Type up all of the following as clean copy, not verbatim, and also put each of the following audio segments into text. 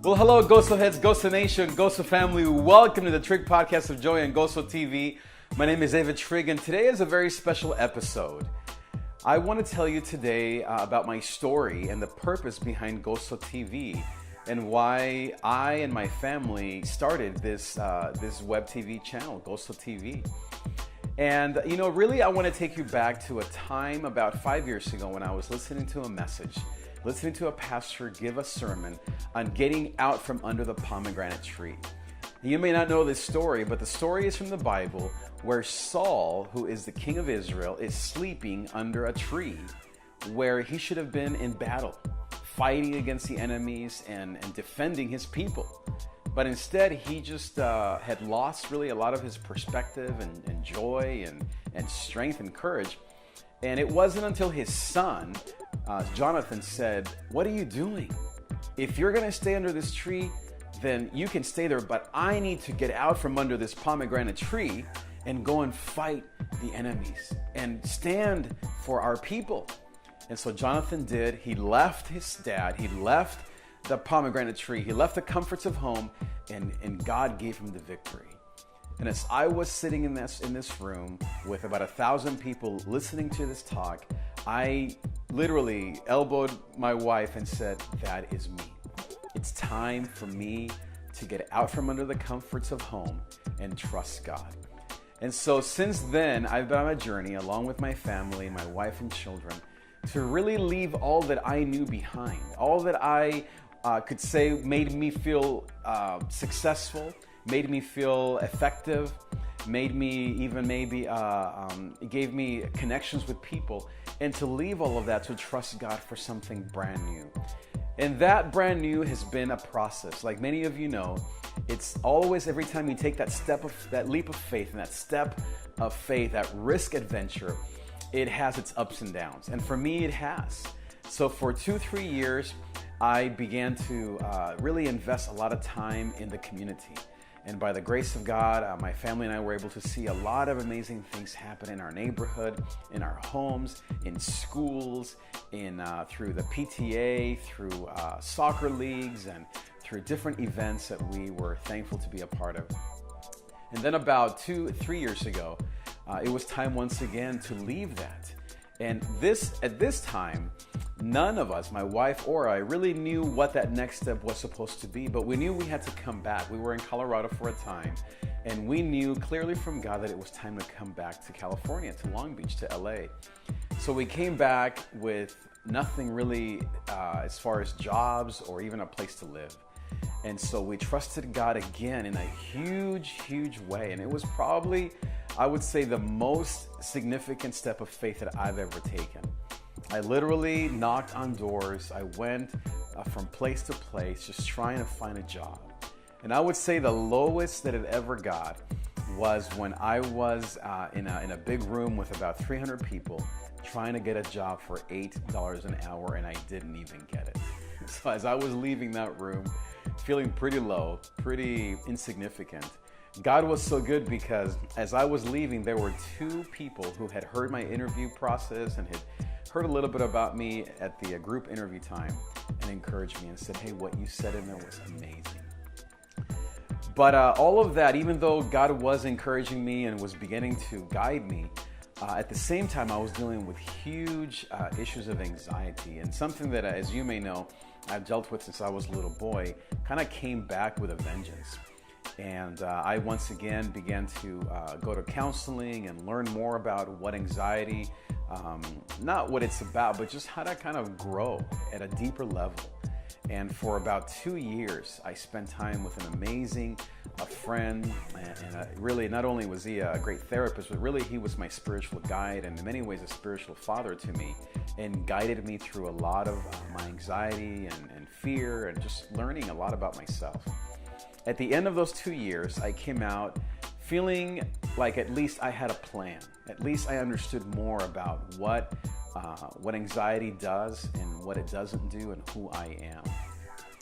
Well, hello, GOZO heads, GOZO Nation, GOZO family. Welcome to the Trig Podcast of Joy on GOZOtv. My name is David Trigg, and today is a very special episode. I want to tell you today about my story and the purpose behind GOZOtv and why I and my family started this web TV channel, GOZOtv. And, you know, really, I want to take you back to a time about 5 years ago when I was listening to a message, listening to a pastor give a sermon on getting out from under the pomegranate tree. You may not know this story, but the story is from the Bible where Saul, who is the king of Israel, is sleeping under a tree where he should have been in battle, fighting against the enemies and defending his people. But instead, he just had lost really a lot of his perspective and joy and strength and courage. And it wasn't until his son, Jonathan, said, "What are you doing? If you're going to stay under this tree, then you can stay there, but I need to get out from under this pomegranate tree and go and fight the enemies and stand for our people." And so Jonathan did. He left his dad. He left the pomegranate tree. He left the comforts of home, and God gave him the victory. And as I was sitting in this room with about 1,000 people listening to this talk, I literally elbowed my wife and said, "That is me. It's time for me to get out from under the comforts of home and trust God." And so since then, I've been on a journey along with my family, my wife and children, to really leave all that I knew behind, all that I could say made me feel successful, made me feel effective, made me even maybe gave me connections with people, and to leave all of that to trust God for something brand new. And that brand new has been a process. Like many of you know, it's always every time you take that leap of faith and that step of faith, that risk adventure, it has its ups and downs. And for me, it has. So for 2-3 years, I began to really invest a lot of time in the community. And by the grace of God, my family and I were able to see a lot of amazing things happen in our neighborhood, in our homes, in schools, through the PTA, through soccer leagues, and through different events that we were thankful to be a part of. And then about 2-3 years ago, it was time once again to leave that. And at this time, none of us, my wife or I, really knew what that next step was supposed to be, but we knew we had to come back. We were in Colorado for a time, and we knew clearly from God that it was time to come back to California, to Long Beach, to LA. So we came back with nothing really as far as jobs or even a place to live. And so we trusted God again in a huge, huge way. And it was probably, I would say, the most significant step of faith that I've ever taken. I literally knocked on doors. I went from place to place just trying to find a job. And I would say the lowest that it ever got was when I was in a big room with about 300 people trying to get a job for $8 an hour, and I didn't even get it. So as I was leaving that room, feeling pretty low, pretty insignificant, God was so good because as I was leaving, there were 2 people who had heard my interview process and had heard a little bit about me at the group interview time and encouraged me and said, "Hey, what you said in there was amazing." But all of that, even though God was encouraging me and was beginning to guide me, at the same time, I was dealing with huge issues of anxiety, and something that, as you may know, I've dealt with since I was a little boy, kind of came back with a vengeance. And I once again began to go to counseling and learn more about what anxiety, not what it's about, but just how to kind of grow at a deeper level. And for about 2 years, I spent time with an amazing friend, and really not only was he a great therapist, but really he was my spiritual guide and in many ways a spiritual father to me, and guided me through a lot of my anxiety and fear and just learning a lot about myself. At the end of those 2 years, I came out feeling like at least I had a plan. At least I understood more about what anxiety does and what it doesn't do and who I am.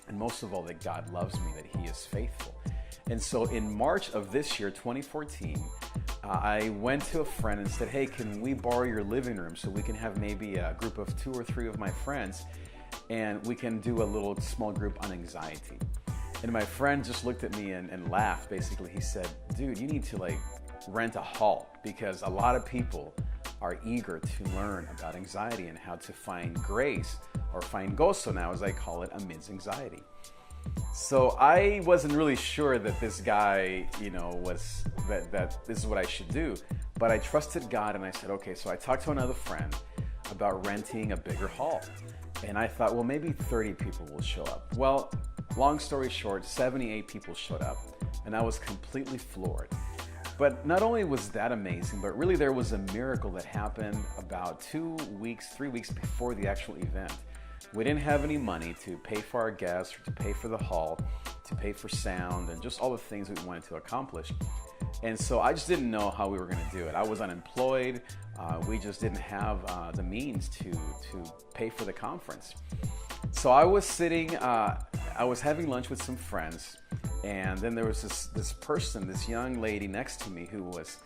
And most of all, that God loves me, that He is faithful. And so in March of this year, 2014, I went to a friend and said, hey, can we borrow your living room so we can have maybe a group of 2 or 3 of my friends and we can do a little small group on anxiety. And my friend just looked at me and laughed. Basically, he said, dude, you need to like rent a hall because a lot of people are eager to learn about anxiety and how to find grace or find gozo now, as I call it, amidst anxiety. So I wasn't really sure that this guy, was that this is what I should do. But I trusted God and I said, okay, so I talked to another friend about renting a bigger hall. And I thought, well, maybe 30 people will show up. Well, long story short, 78 people showed up and I was completely floored. But not only was that amazing, but really there was a miracle that happened about 3 weeks before the actual event. We didn't have any money to pay for our guests, or to pay for the hall, to pay for sound, and just all the things we wanted to accomplish. And so I just didn't know how we were going to do it. I was unemployed. We just didn't have the means to pay for the conference. So I was I was having lunch with some friends, and then there was this young lady next to me who was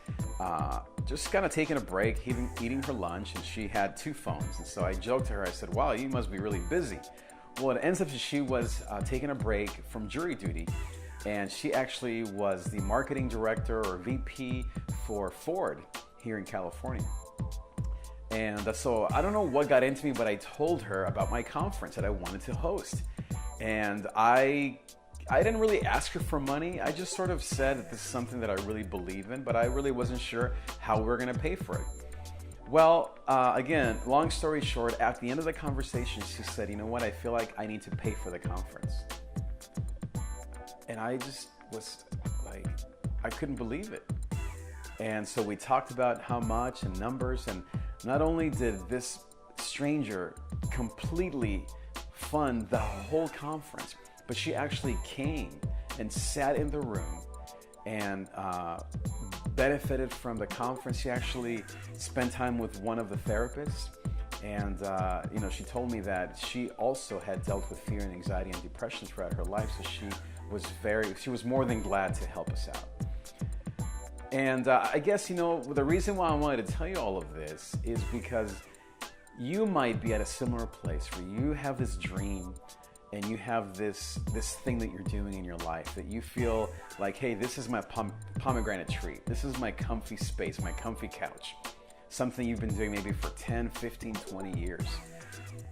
just kind of taking a break, eating her lunch, and she had 2 phones. And so I joked to her, I said, wow, you must be really busy. Well, it ends up that she was taking a break from jury duty, and she actually was the marketing director or VP for Ford here in California. And so I don't know what got into me, but I told her about my conference that I wanted to host. And I didn't really ask her for money. I just sort of said that this is something that I really believe in, but I really wasn't sure how we were going to pay for it. Well, again, long story short, at the end of the conversation, she said, you know what, I feel like I need to pay for the conference. And I just was like, I couldn't believe it. And so we talked about how much and numbers, and not only did this stranger completely fund the whole conference, but she actually came and sat in the room and benefited from the conference. She actually spent time with one of the therapists, and she told me that she also had dealt with fear and anxiety and depression throughout her life, so she was more than glad to help us out. And I guess, the reason why I wanted to tell you all of this is because you might be at a similar place where you have this dream and you have this thing that you're doing in your life that you feel like, hey, this is my pomegranate tree. This is my comfy space, my comfy couch. Something you've been doing maybe for 10, 15, 20 years.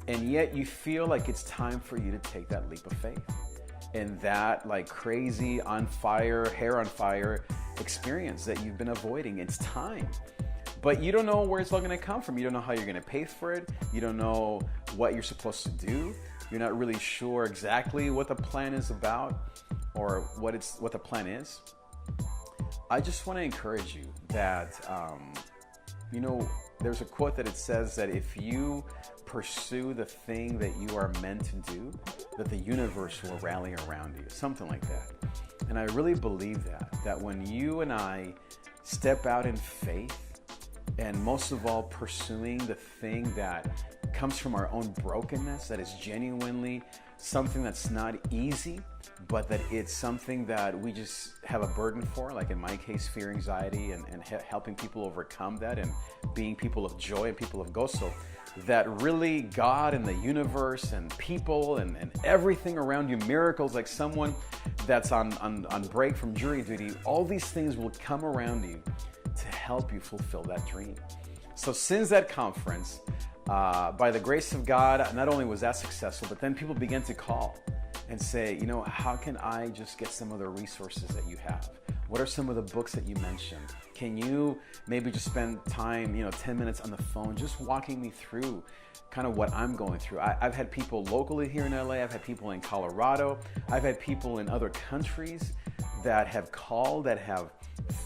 And yet you feel like it's time for you to take that leap of faith. And that like crazy on fire, hair on fire experience that you've been avoiding, it's time. But you don't know where it's all going to come from. You don't know how you're going to pay for it. You don't know what you're supposed to do. You're not really sure exactly what the plan is about or what the plan is. I just want to encourage you that, there's a quote that it says that if you pursue the thing that you are meant to do, that the universe will rally around you, something like that. And I really believe that when you and I step out in faith, and most of all pursuing the thing that comes from our own brokenness, that is genuinely something that's not easy, but that it's something that we just have a burden for, like in my case, fear, anxiety, and helping people overcome that and being people of joy and people of gozo, that really God and the universe and people and everything around you, miracles, like someone that's on break from jury duty, all these things will come around you to help you fulfill that dream. So since that conference, by the grace of God, not only was that successful, but then people began to call and say, how can I just get some of the resources that you have? What are some of the books that you mentioned? Can you maybe just spend time, 10 minutes on the phone, just walking me through kind of what I'm going through? I've had people locally here in LA. I've had people in Colorado. I've had people in other countries that have called, that have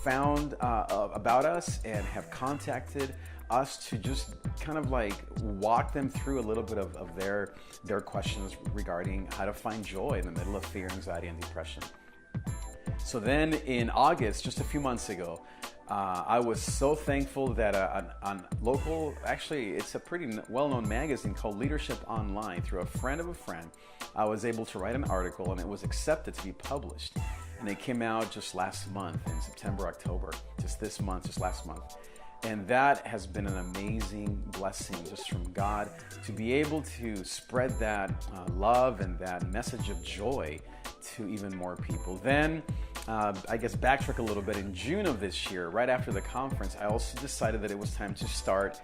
found about us and have contacted us to just kind of like walk them through a little bit of their questions regarding how to find joy in the middle of fear, anxiety, and depression. So then in August, just a few months ago, I was so thankful that on local, actually it's a pretty well-known magazine called Leadership Online, through a friend of a friend, I was able to write an article and it was accepted to be published. and it came out just last month in September, October, just this month, just last month. And that has been an amazing blessing just from God to be able to spread that love and that message of joy to even more people. Then, I guess backtrack a little bit, in June of this year, right after the conference, I also decided that it was time to start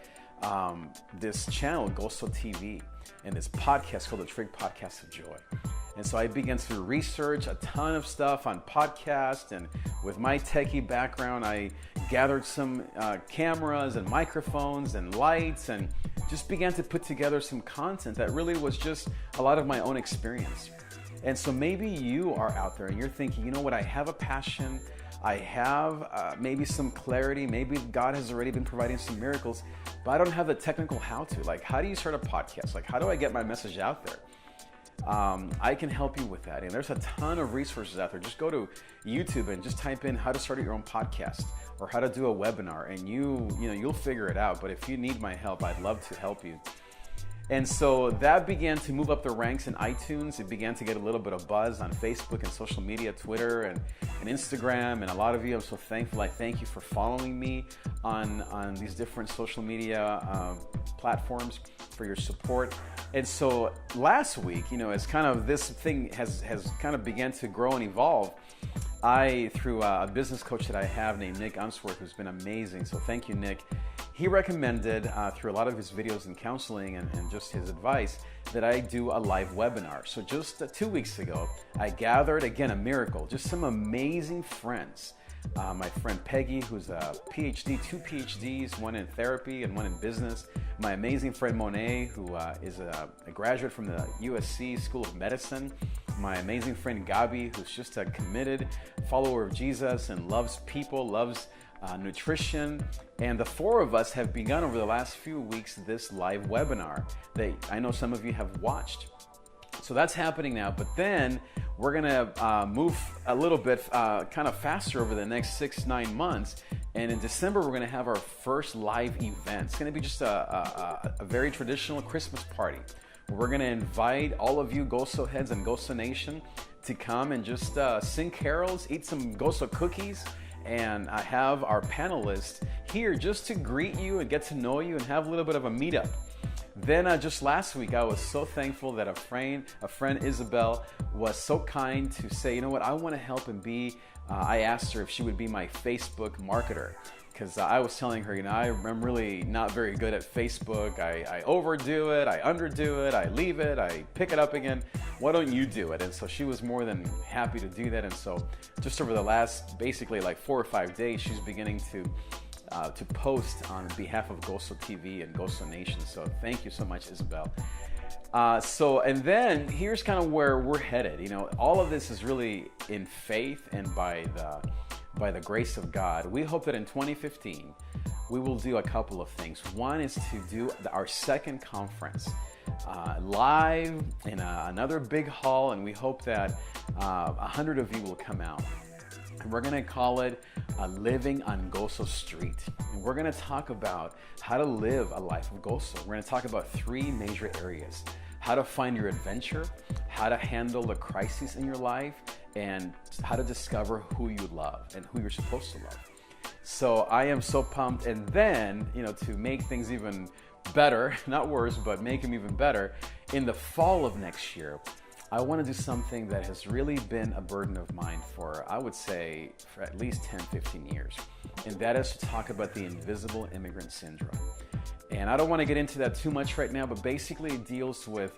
this channel, GOZOtv, and this podcast called the Trig Podcast of Joy. And so I began to research a ton of stuff on podcasts, and with my techie background, I gathered some cameras and microphones and lights and just began to put together some content that really was just a lot of my own experience. And so maybe you are out there and you're thinking, you know what, I have a passion, I have maybe some clarity, maybe God has already been providing some miracles, but I don't have the technical how-to. Like, how do you start a podcast? Like, how do I get my message out there? I can help you with that. And there's a ton of resources out there. Just go to YouTube and just type in how to start your own podcast or how to do a webinar, and you'll figure it out. But if you need my help, I'd love to help you. And so that began to move up the ranks in iTunes. It began to get a little bit of buzz on Facebook and social media, Twitter and Instagram. And a lot of you, I'm so thankful. I thank you for following me on these different social media platforms, for your support. And so last week, as kind of this thing has kind of began to grow and evolve, through a business coach that I have named Nick Unsworth, who's been amazing. So thank you, Nick. He recommended through a lot of his videos and counseling and just his advice that I do a live webinar. So just 2 weeks ago, I gathered, again, a miracle, just some amazing friends. My friend Peggy, who's a PhD, 2 PhDs, one in therapy and one in business. My amazing friend Monet, who is a graduate from the USC School of Medicine. My amazing friend Gabi, who's just a committed follower of Jesus and loves people, loves nutrition. And the 4 of us have begun over the last few weeks this live webinar that I know some of you have watched. So that's happening now, but then we're gonna move a little bit kind of faster over the next 6-9 months. And in December, we're gonna have our first live event. It's gonna be just a very traditional Christmas party. We're gonna invite all of you GOZO heads and GOZO Nation to come and just sing carols, eat some GOZO cookies, and I have our panelists here just to greet you and get to know you and have a little bit of a meetup. Then just last week, I was so thankful that a friend Isabel was so kind to say, you know what, I want to help and be, I asked her if she would be my Facebook marketer. Because I was telling her, I'm really not very good at Facebook. I overdo it, I underdo it, I leave it, I pick it up again. Why don't you do it? And so she was more than happy to do that. And so just over the last basically like 4 or 5 days, she's beginning to post on behalf of GOZOtv and GOZO Nation. So thank you so much, Isabel. And then here's kind of where we're headed. All of this is really in faith and by the grace of God. We hope that in 2015, we will do a couple of things. One is to do our second conference live in another big hall, and we hope that 100 of you will come out. And we're going to call it Living on GOZO Street. And we're going to talk about how to live a life of GOZO. We're going to talk about 3 major areas: how to find your adventure, how to handle the crises in your life, and how to discover who you love and who you're supposed to love. So I am so pumped. And then, to make things even better, not worse, but make them even better, in the fall of next year, I want to do something that has really been a burden of mine for, I would say, for at least 10, 15 years. And that is to talk about the invisible immigrant syndrome. And I don't want to get into that too much right now, but basically it deals with,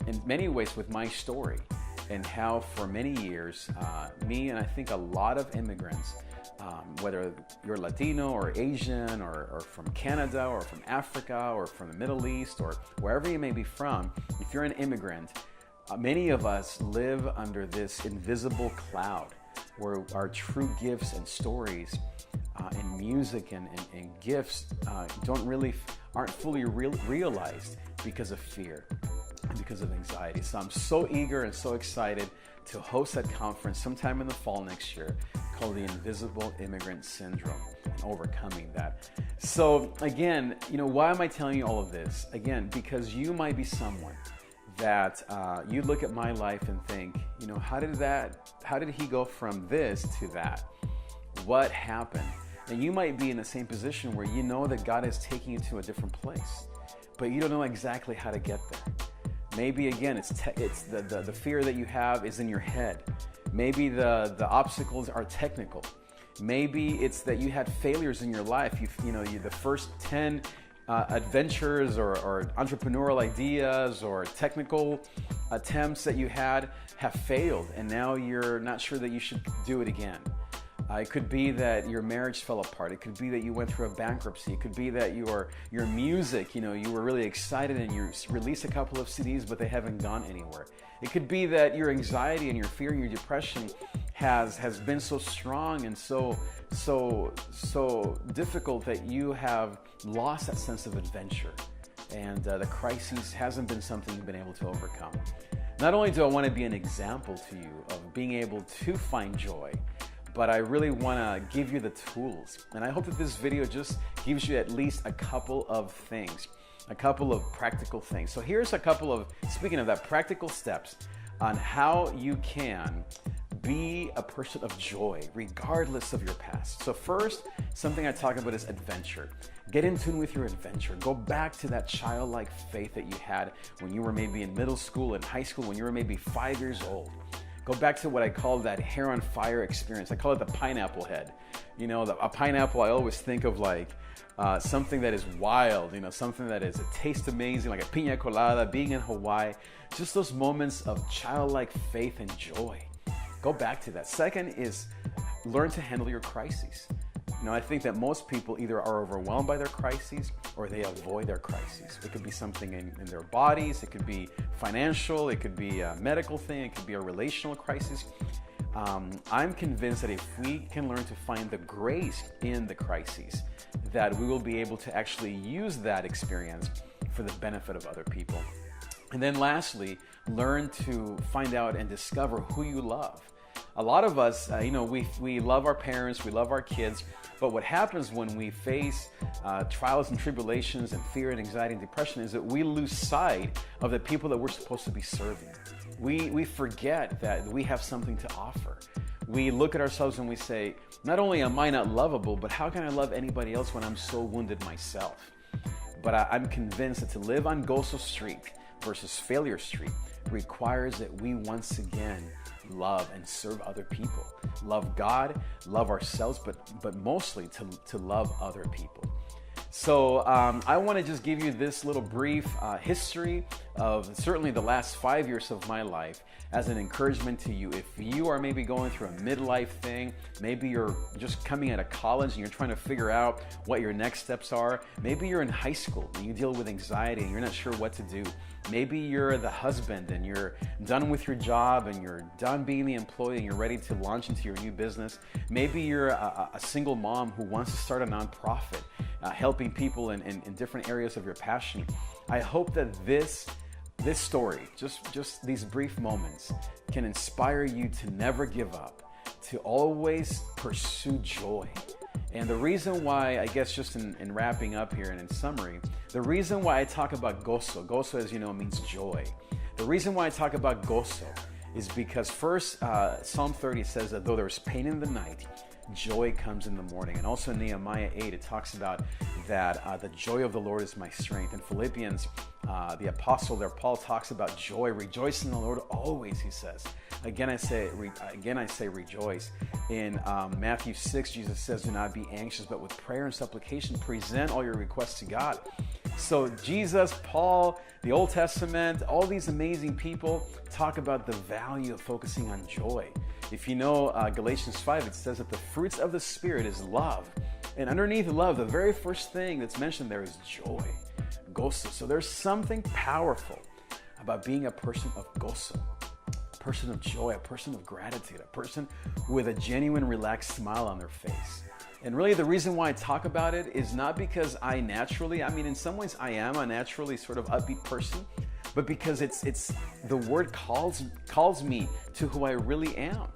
in many ways, with my story and how for many years, me and I think a lot of immigrants, whether you're Latino or Asian or from Canada or from Africa or from the Middle East or wherever you may be from, if you're an immigrant, many of us live under this invisible cloud where our true gifts and stories and music and gifts aren't fully realized because of fear and because of anxiety. So I'm so eager and so excited to host that conference sometime in the fall next year called the Invisible Immigrant Syndrome and overcoming that. So again, why am I telling you all of this? Again, because you might be someone that you look at my life and think, how did he go from this to that? What happened? And you might be in the same position where you know that God is taking you to a different place, but you don't know exactly how to get there. Maybe again, it's the fear that you have is in your head. Maybe the obstacles are technical. Maybe it's that you had failures in your life. The first 10 adventures or entrepreneurial ideas or technical attempts that you had have failed, and now you're not sure that you should do it again. It could be that your marriage fell apart. It could be that you went through a bankruptcy. It could be that your music, you were really excited and you released a couple of CDs, but they haven't gone anywhere. It could be that your anxiety and your fear and your depression has been so strong and so difficult that you have lost that sense of adventure, and the crisis hasn't been something you've been able to overcome. Not only do I want to be an example to you of being able to find joy, but I really want to give you the tools. And I hope that this video just gives you at least a couple of things, a couple of practical things. So here's a couple of, speaking of that, practical steps on how you can be a person of joy regardless of your past. So first, something I talk about is adventure. Get in tune with your adventure. Go back to that childlike faith that you had when you were maybe in middle school and high school, when you were maybe 5 years old. Go back to what I call that hair on fire experience. I call it the pineapple head. A pineapple, I always think of like something that is wild, something that it tastes amazing, like a piña colada, being in Hawaii. Just those moments of childlike faith and joy. Go back to that. Second is learn to handle your crises. I think that most people either are overwhelmed by their crises or they avoid their crises. It could be something in their bodies, it could be financial, it could be a medical thing, it could be a relational crisis. I'm convinced that if we can learn to find the grace in the crises, that we will be able to actually use that experience for the benefit of other people. And then lastly, learn to find out and discover who you love. A lot of us, we love our parents, we love our kids, but what happens when we face trials and tribulations and fear and anxiety and depression is that we lose sight of the people that we're supposed to be serving. We forget that we have something to offer. We look at ourselves and we say, not only am I not lovable, but how can I love anybody else when I'm so wounded myself? But I'm convinced that to live on GOZO Street versus Failure Street requires that we once again love and serve other people. Love God, love ourselves, but mostly to love other people. So I want to just give you this little brief history of certainly the last 5 years of my life as an encouragement to you. If you are maybe going through a midlife thing, maybe you're just coming out of college and you're trying to figure out what your next steps are. Maybe you're in high school and you deal with anxiety and you're not sure what to do. Maybe you're the husband and you're done with your job and you're done being the employee and you're ready to launch into your new business. Maybe you're a single mom who wants to start a nonprofit, helping people in different areas of your passion. I hope that this story, just these brief moments, can inspire you to never give up, to always pursue joy. And the reason why, I guess just in wrapping up here and in summary, the reason why I talk about GOZO, as you know, means joy. The reason why I talk about GOZO is because first, Psalm 30 says that though there's pain in the night, joy comes in the morning. And also in Nehemiah 8, it talks about that the joy of the Lord is my strength. In Philippians, the apostle there, Paul, talks about joy. Rejoice in the Lord always, he says. Again, I say rejoice. In Matthew 6, Jesus says, do not be anxious, but with prayer and supplication, present all your requests to God. So Jesus, Paul, the Old Testament, all these amazing people talk about the value of focusing on joy. If you know Galatians 5, it says that the fruits of the Spirit is love. And underneath love, the very first thing that's mentioned there is joy, GOZO. So there's something powerful about being a person of GOZO, a person of joy, a person of gratitude, a person with a genuine relaxed smile on their face. And really the reason why I talk about it is not because in some ways I am a naturally sort of upbeat person, but because it's the word calls me to who I really am.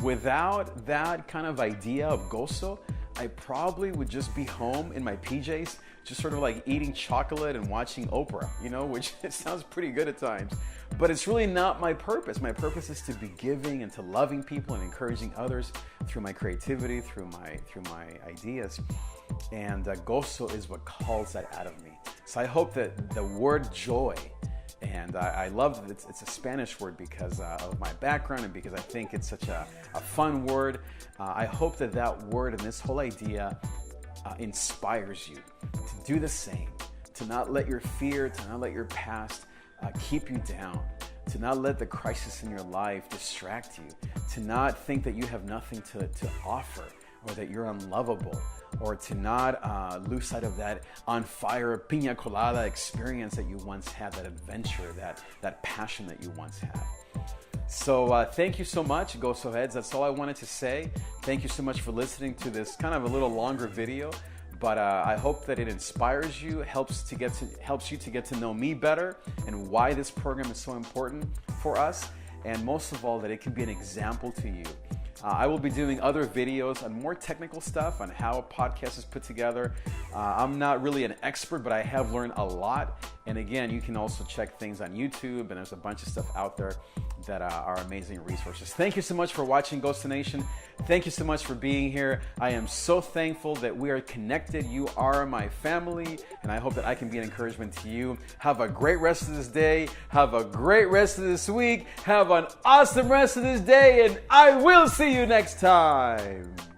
Without that kind of idea of GOZO, I probably would just be home in my PJs, just sort of like eating chocolate and watching Oprah, which it sounds pretty good at times. But it's really not my purpose. My purpose is to be giving and to loving people and encouraging others through my creativity, through my ideas. And gozo is what calls that out of me. So I hope that the word joy, and I love that it's a Spanish word because of my background and because I think it's such a fun word. I hope that word and this whole idea inspires you to do the same, to not let your fear, to not let your past keep you down, to not let the crisis in your life distract you, to not think that you have nothing to offer or that you're unlovable, or to not lose sight of that on fire pina colada experience that you once had, that adventure, that passion that you once had. So thank you so much, Gozo Heads. That's all I wanted to say. Thank you so much for listening to this kind of a little longer video, but I hope that it inspires you, helps you to get to know me better and why this program is so important for us, and most of all, that it can be an example to you. I will be doing other videos on more technical stuff on how a podcast is put together. I'm not really an expert, but I have learned a lot. And again, you can also check things on YouTube, and there's a bunch of stuff out there that are amazing resources. Thank you so much for watching, GOZO Nation. Thank you so much for being here. I am so thankful that we are connected. You are my family, and I hope that I can be an encouragement to you. Have a great rest of this day. Have a great rest of this week. Have an awesome rest of this day, and I will see you next time.